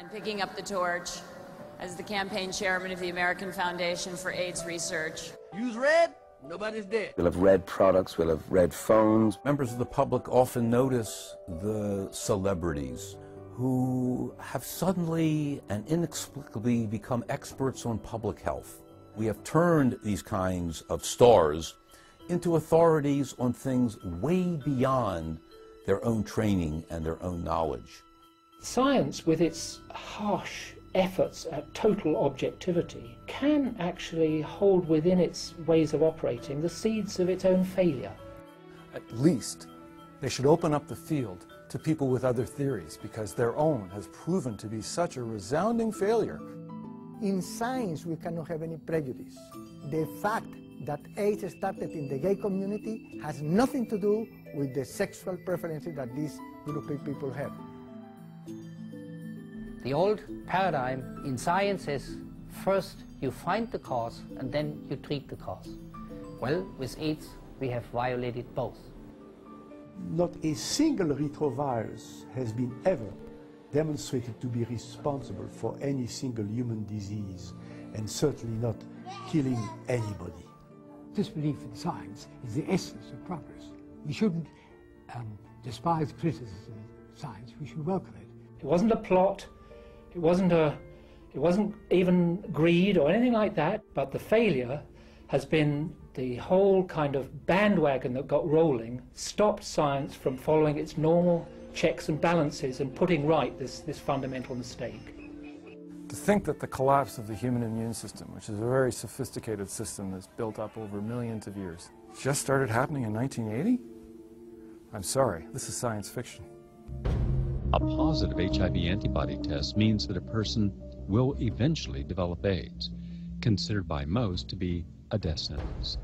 And picking up the torch as the campaign chairman of the American Foundation for AIDS Research. Use red, nobody's dead. We'll have red products, we'll have red phones. Members of the public often notice the celebrities who have suddenly and inexplicably become experts on public health. We have turned these kinds of stars into authorities on things way beyond their own training and their own knowledge. Science, with its harsh efforts at total objectivity, can actually hold within its ways of operating the seeds of its own failure. At least they should open up the field to people with other theories, because their own has proven to be such a resounding failure. In science, we cannot have any prejudice. The fact that AIDS started in the gay community has nothing to do with the sexual preferences that these group of people have. The old paradigm in science is first you find the cause and then you treat the cause. Well, with AIDS, we have violated both. Not a single retrovirus has been ever demonstrated to be responsible for any single human disease, and certainly not killing anybody. Disbelief in science is the essence of progress. We shouldn't despise criticism of science, we should welcome it. It wasn't a plot, it wasn't even greed or anything like that, but the failure has been the whole kind of bandwagon that got rolling, stopped science from following its normal checks and balances and putting right this fundamental mistake. To think that the collapse of the human immune system, which is a very sophisticated system that's built up over millions of years, just started happening in 1980? I'm sorry, this is science fiction. A positive HIV antibody test means that a person will eventually develop AIDS, considered by most to be a death sentence.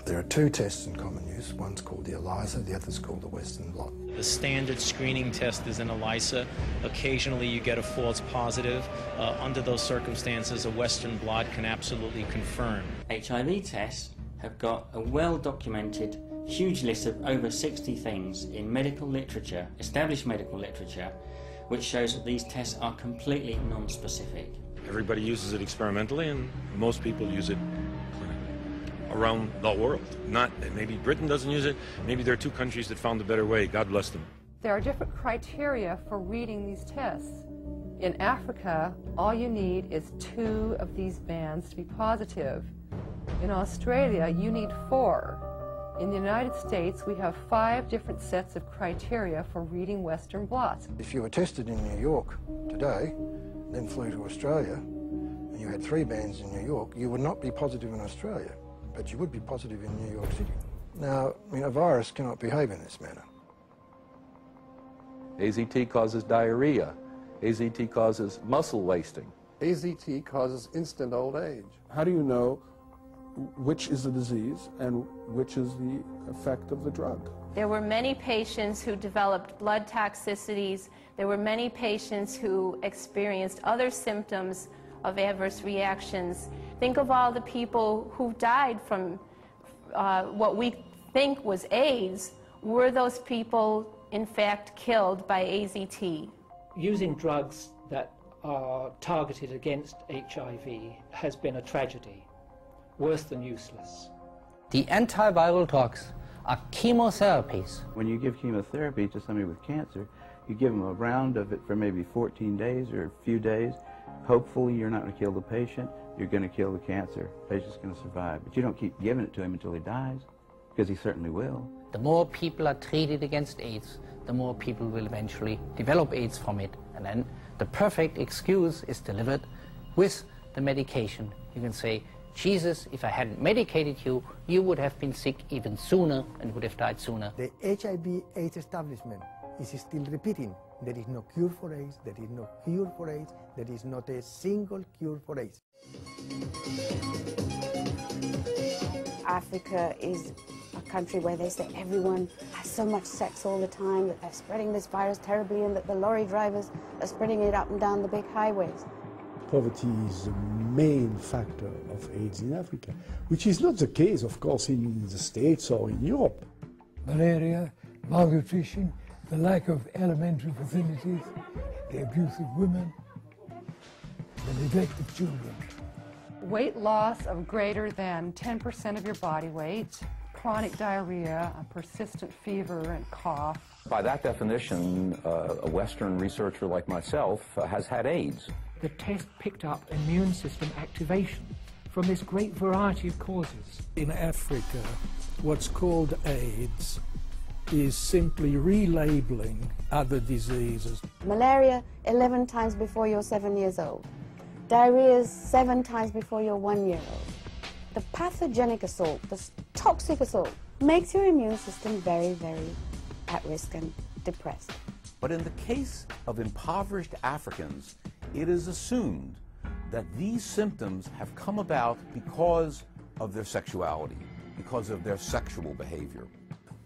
There are two tests in common use. One's called the ELISA, the other's called the Western blot. The standard screening test is an ELISA. Occasionally you get a false positive. Under those circumstances, a Western blot can absolutely confirm. HIV tests have got a well-documented huge list of over 60 things in medical literature, established medical literature, which shows that these tests are completely non-specific. Everybody uses it experimentally, and most people use it around the world. Not, maybe Britain doesn't use it, maybe there are two countries that found a better way, God bless them. There are different criteria for reading these tests. In Africa, all you need is 2 of these bands to be positive. In Australia, you need 4. In the United States, we have 5 different sets of criteria for reading Western blots. If you were tested in New York today, then flew to Australia, and you had 3 bands in New York, you would not be positive in Australia, but you would be positive in New York City. Now, I mean, a virus cannot behave in this manner. AZT causes diarrhea. AZT causes muscle wasting. AZT causes instant old age. How do you know which is the disease and which is the effect of the drug? There were many patients who developed blood toxicities. There were many patients who experienced other symptoms of adverse reactions. Think of all the people who died from what we think was AIDS. Were those people, in fact, killed by AZT? Using drugs that are targeted against HIV has been a tragedy, worse than useless. The antiviral drugs are chemotherapies. When you give chemotherapy to somebody with cancer, you give them a round of it for maybe 14 days or a few days. Hopefully you're not going to kill the patient, you're going to kill the cancer. The patient's going to survive. But you don't keep giving it to him until he dies, because he certainly will. The more people are treated against AIDS, the more people will eventually develop AIDS from it. And then the perfect excuse is delivered with the medication. You can say, Jesus, if I hadn't medicated you, you would have been sick even sooner and would have died sooner. The HIV/AIDS establishment is still repeating, there is no cure for AIDS, there is no cure for AIDS, there is not a single cure for AIDS. Africa is a country where they say everyone has so much sex all the time, that they're spreading this virus terribly, and that the lorry drivers are spreading it up and down the big highways. Poverty is the main factor of AIDS in Africa, which is not the case, of course, in the States or in Europe. Malaria, malnutrition, the lack of elementary facilities, the abuse of women, the neglect of children. Weight loss of greater than 10% of your body weight, chronic diarrhea, a persistent fever and cough. By that definition, a Western researcher like myself has had AIDS. The test picked up immune system activation from this great variety of causes. In Africa, what's called AIDS is simply relabeling other diseases. Malaria 11 times before you're 7 years old. Diarrhea is 7 times before you're 1 year old. The pathogenic assault, the toxic assault, makes your immune system very, very at risk and depressed. But in the case of impoverished Africans, it is assumed that these symptoms have come about because of their sexuality, because of their sexual behavior.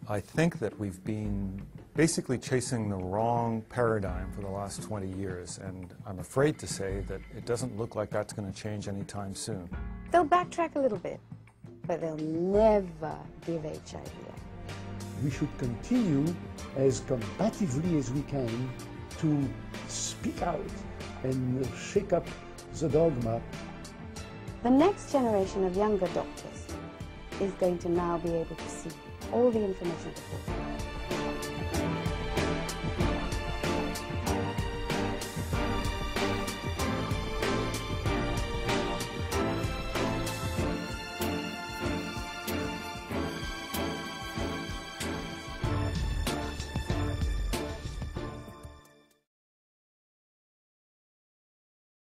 I think that we've been basically chasing the wrong paradigm for the last 20 years, and I'm afraid to say that it doesn't look like that's going to change anytime soon. They'll backtrack a little bit, but they'll never give HIV up. We should continue as combatively as we can to speak out and shake up the dogma. The next generation of younger doctors is going to now be able to see all the information before.